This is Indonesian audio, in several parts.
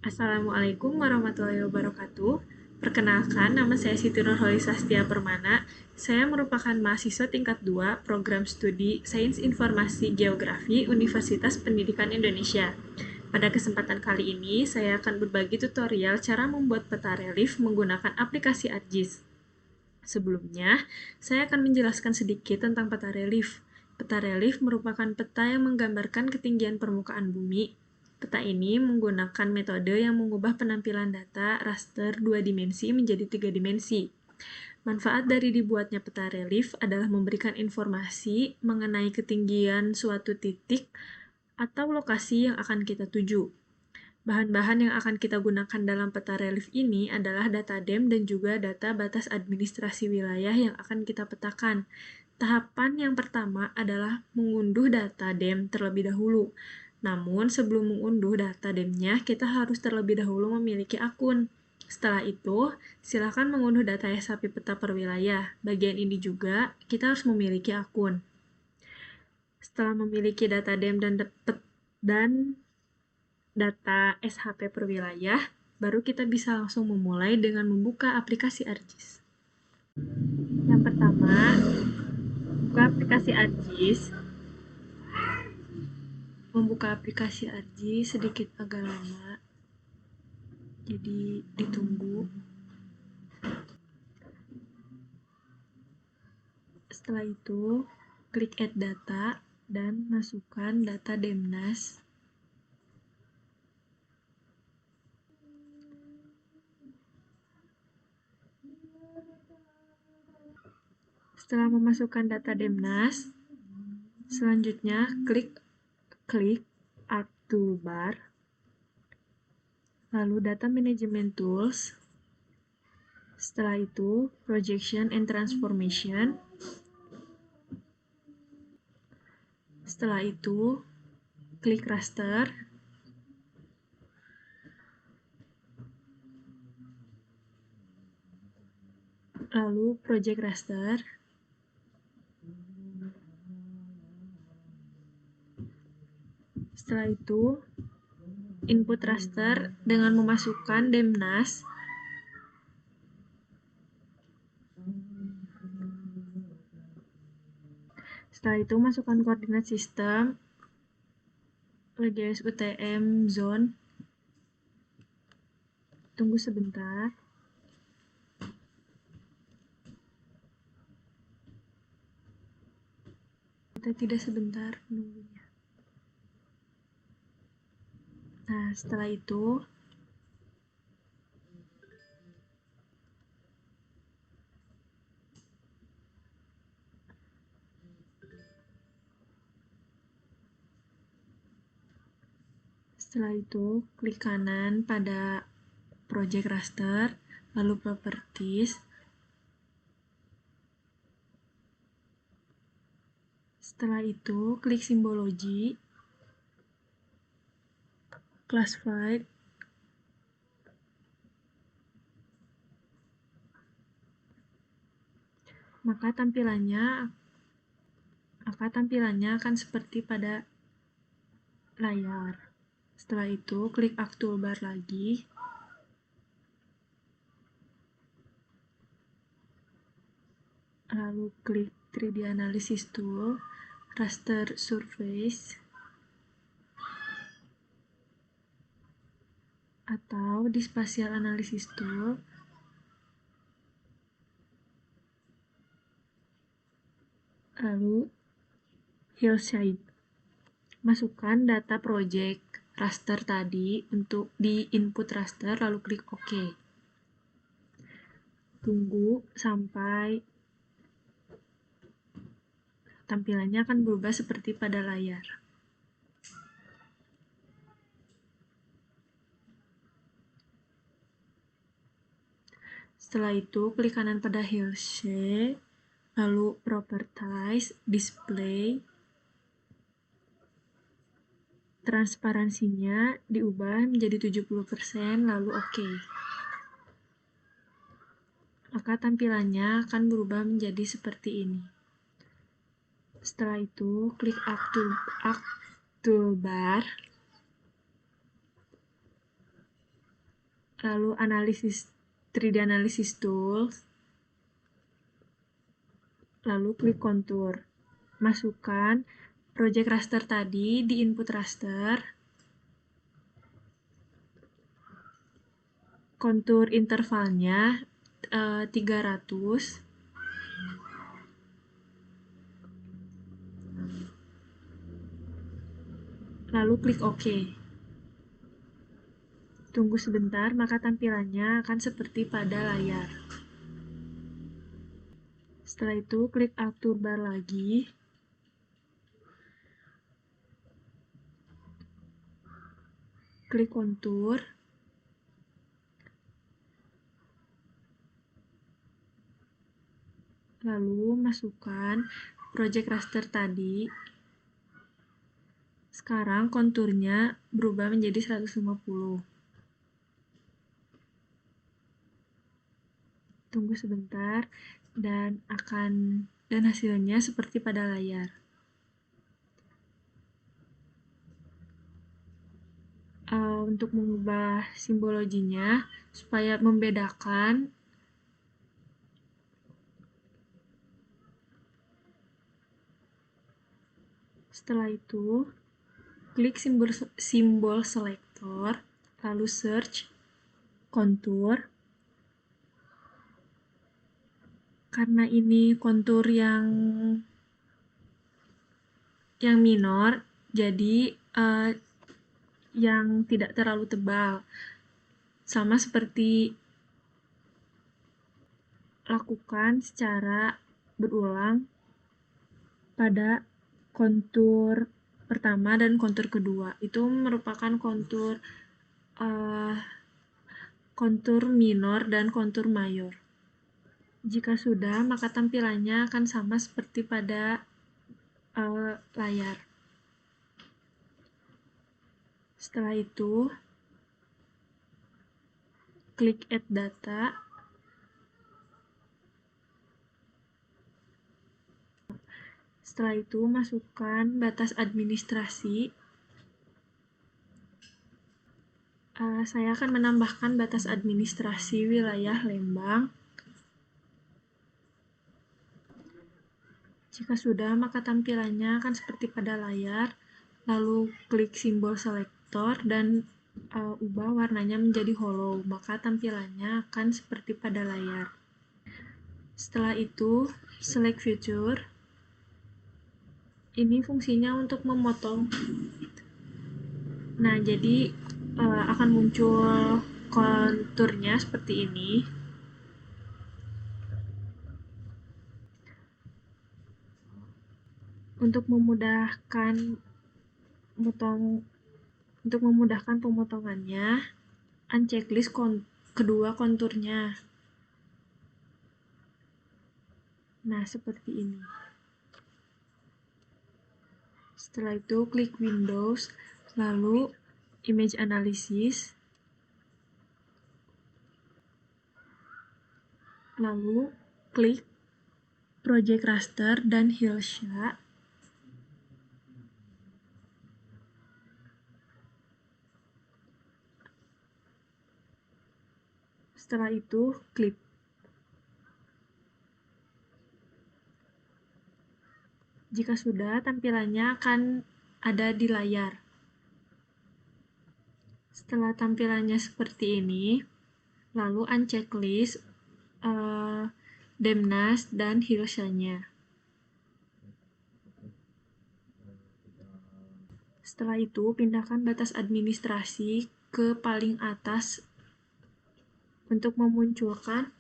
Assalamualaikum warahmatullahi wabarakatuh. Perkenalkan, nama saya Siti Nurholis Sastia Permana. Saya merupakan mahasiswa tingkat 2 program studi Sains Informasi Geografi Universitas Pendidikan Indonesia. Pada kesempatan kali ini, saya akan berbagi tutorial cara membuat peta relief menggunakan aplikasi ArcGIS. Sebelumnya, saya akan menjelaskan sedikit tentang peta relief. Peta relief merupakan peta yang menggambarkan ketinggian permukaan bumi. Peta ini menggunakan metode yang mengubah penampilan data raster 2 dimensi menjadi 3 dimensi. Manfaat dari dibuatnya peta relief adalah memberikan informasi mengenai ketinggian suatu titik atau lokasi yang akan kita tuju. Bahan-bahan yang akan kita gunakan dalam peta relief ini adalah data DEM dan juga data batas administrasi wilayah yang akan kita petakan. Tahapan yang pertama adalah mengunduh data DEM terlebih dahulu. Namun, sebelum mengunduh data DEM-nya, kita harus terlebih dahulu memiliki akun. Setelah itu, silakan mengunduh data SHP peta per wilayah. Bagian ini juga, kita harus memiliki akun. Setelah memiliki data DEM dan data SHP per wilayah, baru kita bisa langsung memulai dengan membuka aplikasi ArcGIS. Yang pertama, buka aplikasi ArcGIS. Membuka aplikasi ArcGIS sedikit agak lama, jadi ditunggu. Setelah itu, klik Add Data dan masukkan data Demnas. Setelah memasukkan data Demnas, selanjutnya klik Add Toolbar, lalu Data Management Tools. Setelah itu, Projection and Transformation. Setelah itu, klik Raster. Lalu Project Raster. Setelah itu, input raster dengan memasukkan Demnas. Setelah itu, masukkan koordinat sistem, WGS UTM zone. Tunggu sebentar. Kita tidak sebentar menunggunya. Nah, setelah itu, klik kanan pada Project Raster, lalu Properties. Setelah itu, klik Simbology, Classified, maka tampilannya akan seperti pada layar. Setelah itu, klik Add Toolbar lagi. Lalu klik 3D Analysis Tool, Raster Surface, atau di Spatial Analysis Tool. Lalu Hillside. Masukkan data project raster tadi untuk di input raster, lalu klik OK. Tunggu sampai tampilannya akan berubah seperti pada layar. Setelah itu, klik kanan pada Hillside, lalu Properties, Display. Transparansinya diubah menjadi 70%, lalu OK. Maka tampilannya akan berubah menjadi seperti ini. Setelah itu, klik Add Toolbar. lalu analisis 3D Analysis Tools, lalu klik kontur. Masukkan project raster tadi di input raster, kontur intervalnya 300, lalu klik OK. Tunggu sebentar, maka tampilannya akan seperti pada layar. Setelah itu, klik Alt Toolbar lagi. Klik kontur. Lalu masukkan project raster tadi. Sekarang konturnya berubah menjadi 150. Tunggu sebentar dan hasilnya seperti pada layar. Untuk mengubah simbologinya supaya membedakan, setelah itu klik simbol selektor, lalu search kontur. Karena ini kontur yang minor, jadi yang tidak terlalu tebal. Sama seperti lakukan secara berulang pada kontur pertama dan kontur kedua. Itu merupakan kontur minor dan kontur mayor. Jika sudah, maka tampilannya akan sama seperti pada layar. Setelah itu, klik Add Data. Setelah itu, masukkan batas administrasi. Saya akan menambahkan batas administrasi wilayah Lembang. Jika sudah, maka tampilannya akan seperti pada layar. Lalu klik simbol selektor dan ubah warnanya menjadi hollow, maka tampilannya akan seperti pada layar. Setelah itu, select feature. Ini fungsinya untuk memotong. Nah, jadi akan muncul konturnya seperti ini. Untuk memudahkan pemotongannya, unchecklist kedua konturnya. Nah, seperti ini. Setelah itu, klik Windows, lalu Image Analysis, lalu klik Project Raster dan Hillshire. Setelah itu, klik. Jika sudah, tampilannya akan ada di layar. Setelah tampilannya seperti ini, lalu unchecklist Demnas dan Hillshire-nya. Setelah itu, pindahkan batas administrasi ke paling atas untuk memunculkan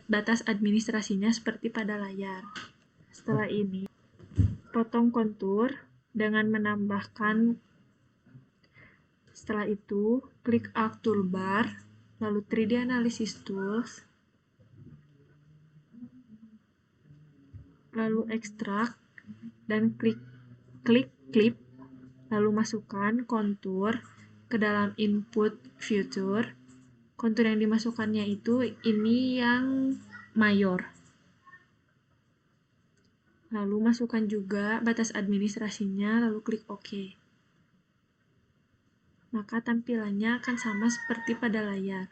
batas administrasinya seperti pada layar. Setelah ini, potong kontur dengan menambahkan. Setelah itu, klik Alt Toolbar, lalu 3D Analysis Tools, lalu Extract, dan klik Clip, lalu masukkan kontur ke dalam input feature. Kontur yang dimasukkannya itu ini yang mayor. Lalu masukkan juga batas administrasinya, lalu klik OK. maka tampilannya akan sama seperti pada layar.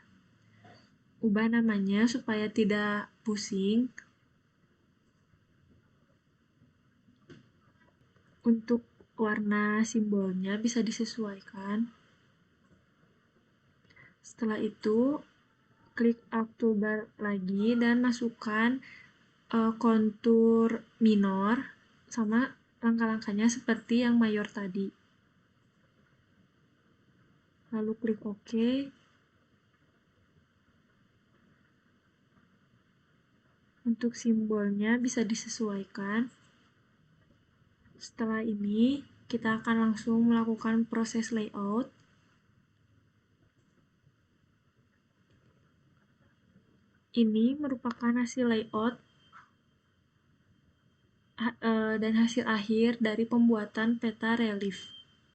Ubah namanya supaya tidak pusing. Untuk warna simbolnya bisa disesuaikan. Setelah itu, klik Add Toolbar lagi dan masukkan kontur minor sama langkah-langkahnya seperti yang mayor tadi. Lalu klik OK. Untuk simbolnya bisa disesuaikan. Setelah ini, kita akan langsung melakukan proses layout. Ini merupakan hasil layout dan hasil akhir dari pembuatan peta relief.